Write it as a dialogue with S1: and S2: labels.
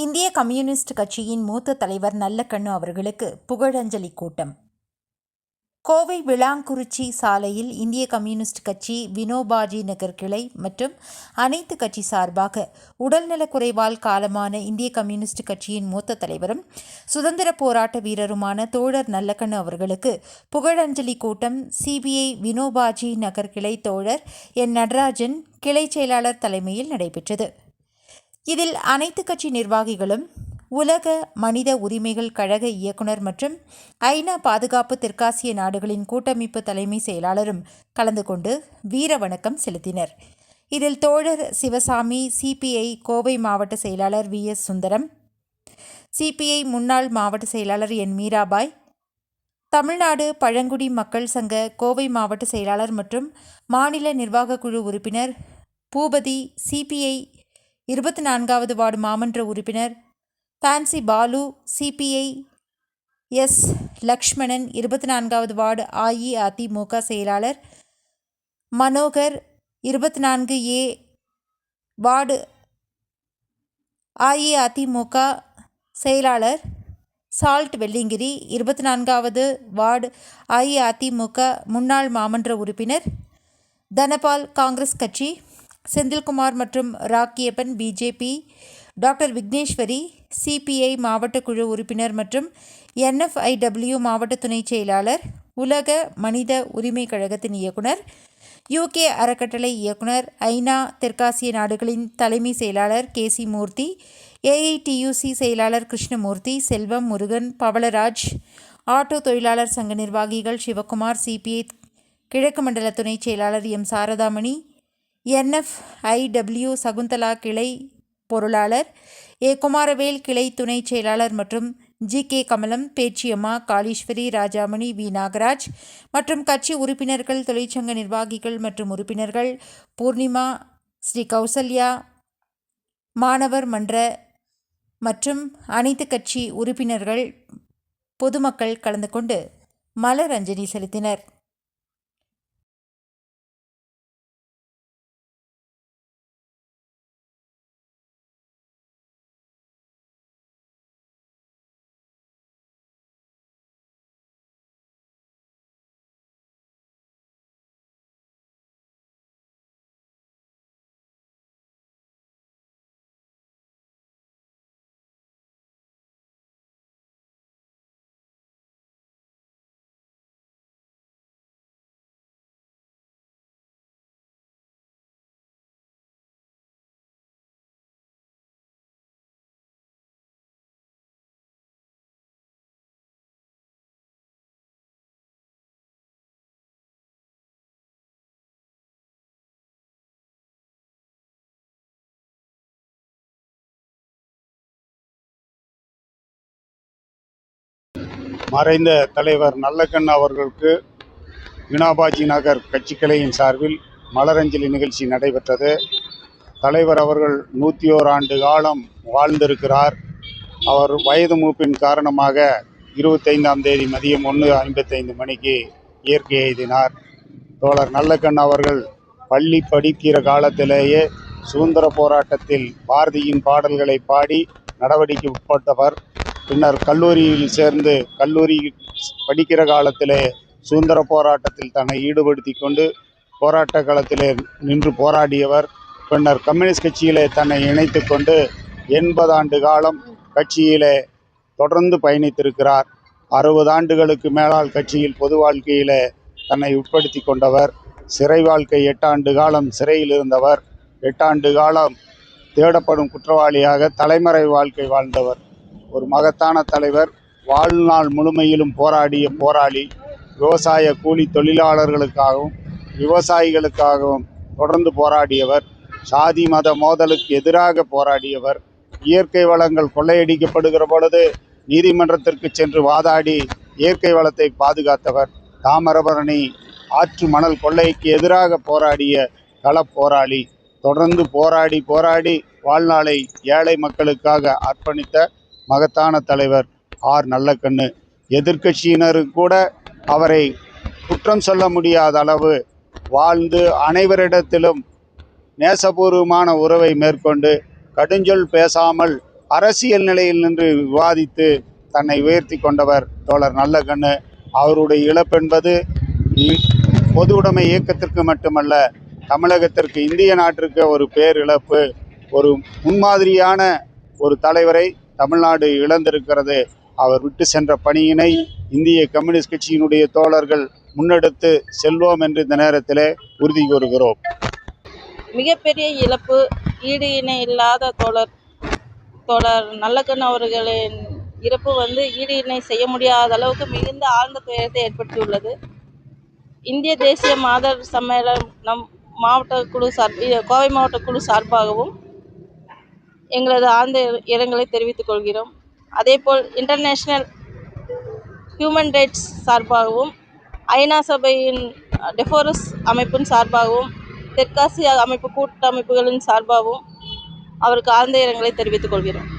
S1: இந்திய கம்யூனிஸ்ட் கட்சியின் மூத்த தலைவர் நல்லக்கண்ணு அவர்களுக்கு புகழஞ்சலி கூட்டம். கோவை விளாங்குறிச்சி சாலையில் இந்திய கம்யூனிஸ்ட் கட்சி வினோபாஜி நகர் கிளை மற்றும் அனைத்து கட்சி சார்பாக உடல்நலக்குறைவால் காலமான இந்திய கம்யூனிஸ்ட் கட்சியின் மூத்த தலைவரும் சுதந்திர போராட்ட வீரருமான தோழர் நல்லக்கண்ணு அவர்களுக்கு புகழஞ்சலி கூட்டம் சிபிஐ வினோபாஜி நகர் கிளை தோழர் என் நடராஜன் கிளை செயலாளர் தலைமையில் நடைபெற்றது. இதில் அனைத்து கட்சி நிர்வாகிகளும், உலக மனித உரிமைகள் கழக இயக்குனர் மற்றும் ஐநா பாதுகாப்பு தெற்காசிய நாடுகளின் கூட்டமைப்பு தலைமை செயலாளரும் கலந்து கொண்டு வீர வணக்கம் செலுத்தினர். இதில் தோழர் சிவசாமி, சிபிஐ கோவை மாவட்ட செயலாளர் VS சுந்தரம், சிபிஐ முன்னாள் மாவட்ட செயலாளர் என் மீராபாய், தமிழ்நாடு பழங்குடி மக்கள் சங்க கோவை மாவட்ட செயலாளர் மற்றும் மாநில நிர்வாக குழு உறுப்பினர் பூபதி, சிபிஐ 24வது வார்டு மாமன்ற உறுப்பினர் பான்சி பாலு, சிபிஐ எஸ் லக்ஷ்மணன், 24வது வார்டு அஇஅதிமுக செயலாளர் மனோகர், 24A வார்டு அஇஅதிமுக செயலாளர் சால்ட் வெள்ளிங்கிரி, 24வது வார்டு அஇஅதிமுக முன்னாள் மாமன்ற உறுப்பினர் தனபால் காங்கிரஸ் கட்சி, செந்தில்குமார் மற்றும் Rakkiyappan BJP, doctor Vigneswari CPI மாவட்ட குழு உறுப்பினர் மற்றும் NFIW மாவட்ட துணை செயலாளர், உலக மனித உரிமை கழகத்தின் இயக்குனர், UK அறக்கட்டளை இயக்குனர், ஐநா தெற்காசிய நாடுகளின் தலைமை செயலாளர் KC மூர்த்தி, AITUC செயலாளர் கிருஷ்ணமூர்த்தி, செல்வம், முருகன், பவளராஜ், ஆட்டோ தொழிலாளர் சங்க நிர்வாகிகள் சிவகுமார், சிபிஐ கிழக்கு மண்டல துணை செயலாளர் M சாரதாமணி, NFIW சகுந்தலா கிளை பொருளாளர் A குமாரவேல் கிளை துணை செயலாளர் மற்றும் GK கமலம், பேச்சியம்மா, காளீஸ்வரி, ராஜாமணி, V நாகராஜ் மற்றும் கட்சி உறுப்பினர்கள், தொழிற்சங்க நிர்வாகிகள் மற்றும் உறுப்பினர்கள், பூர்ணிமா, ஸ்ரீ கௌசல்யா, மாணவர் மன்ற மற்றும் அனைத்து கட்சி உறுப்பினர்கள், பொதுமக்கள் கலந்து கொண்டு மலர் அஞ்சலி செலுத்தினர்.
S2: மறைந்த தலைவர் நல்லக்கண்ணு அவர்களுக்கு வினோபாஜி நகர் கட்சி கிளையின் சார்பில் மலரஞ்சலி நிகழ்ச்சி நடைபெற்றது. தலைவர் அவர்கள் 101 ஆண்டு காலம் வாழ்ந்திருக்கிறார். அவர் வயது மூப்பின் காரணமாக 25ஆம் தேதி மதியம் 1:55 மணிக்கு இயற்கை எய்தினார். தோழர் நல்லக்கண்ணு அவர்கள் பள்ளி படிக்கிற காலத்திலேயே சுதந்திர போராட்டத்தில் பாரதியின் பாடல்களை பாடி நடவடிக்கை உட்பட்டவர். பின்னர் கல்லூரியில் சேர்ந்து கல்லூரி படிக்கிற காலத்திலே சுதந்திர போராட்டத்தில் தன்னை ஈடுபடுத்தி கொண்டு போராட்ட களத்திலே நின்று போராடியவர். பின்னர் கம்யூனிஸ்ட் கட்சியிலே தன்னை இணைத்து கொண்டு 80 ஆண்டு காலம் கட்சியிலே தொடர்ந்து பயணித்திருக்கிறார். 60 ஆண்டுகளுக்கு மேலால் கட்சியில் பொது வாழ்க்கையிலே தன்னை உட்படுத்தி கொண்டவர். சிறை வாழ்க்கை 8 ஆண்டு காலம் சிறையில் இருந்தவர். 8 ஆண்டு காலம் தேடப்படும் குற்றவாளியாக தலைமறை வாழ்க்கை வாழ்ந்தவர். ஒரு மகத்தான தலைவர். வாழ்நாள் முழுமையிலும் போராடிய போராளி. விவசாய கூலி தொழிலாளர்களுக்காகவும் விவசாயிகளுக்காகவும் தொடர்ந்து போராடியவர். சாதி மத மோதலுக்கு எதிராக போராடியவர். இயற்கை வளங்கள் கொள்ளையடிக்கப்படுகிற பொழுது நீதிமன்றத்திற்கு சென்று வாதாடி இயற்கை வளத்தை பாதுகாத்தவர். தாமிரபரணி ஆற்று மணல் கொள்ளைக்கு எதிராக போராடிய களப்போராளி. தொடர்ந்து போராடி வாழ்நாளை ஏழை மக்களுக்காக அர்ப்பணித்த மகத்தான தலைவர் நல்லக்கண்ணு. எதிர்க்கட்சியினரும் கூட அவரை குற்றம் சொல்ல முடியாத அளவு வாழ்ந்து அனைவரிடத்திலும் நேசபூர்வமான உறவை மேற்கொண்டு கடுஞ்சொல் பேசாமல் அரசியல் நிலையில் நின்று விவாதித்து தன்னை உயர்த்தி கொண்டவர் தோழர் நல்லக்கண்ணு. அவருடைய இழப்பென்பது பொது உடைமை இயக்கத்திற்கு மட்டுமல்ல, தமிழகத்திற்கு, இந்திய நாட்டிற்கு ஒரு பேரிழப்பு. ஒரு முன்மாதிரியான ஒரு தலைவரை தமிழ்நாடு இழந்திருக்கிறது. அவர் விட்டு சென்ற பணியினை இந்திய கம்யூனிஸ்ட் கட்சியினுடைய தோழர்கள் முன்னெடுத்து செல்வோம் என்று இந்த நேரத்தில் உறுதி கூறுகிறோம்.
S3: மிகப்பெரிய இழப்பு. ஈடு இணை இல்லாத தோழர் நல்லக்கண்ணு அவர்களின் இறப்பு ஈடு இணை செய்ய முடியாத அளவுக்கு மிகுந்த ஆழ்ந்த துயரத்தை ஏற்படுத்தியுள்ளது. இந்திய தேசிய மாதர் சம்மேளனம் மாவட்ட குழு கோவை மாவட்ட குழு சார்பாகவும் எங்களது ஆழ்ந்த இரங்கலை தெரிவித்துக் கொள்கிறோம். அதேபோல் இன்டர்நேஷ்னல் ஹியூமன் ரைட்ஸ் சார்பாகவும், ஐநா சபையின் டெஃபோரஸ் அமைப்பின் சார்பாகவும், தெற்காசிய அமைப்பு கூட்டமைப்புகளின் சார்பாகவும் அவருக்கு ஆழ்ந்த இரங்கலை தெரிவித்துக் கொள்கிறோம்.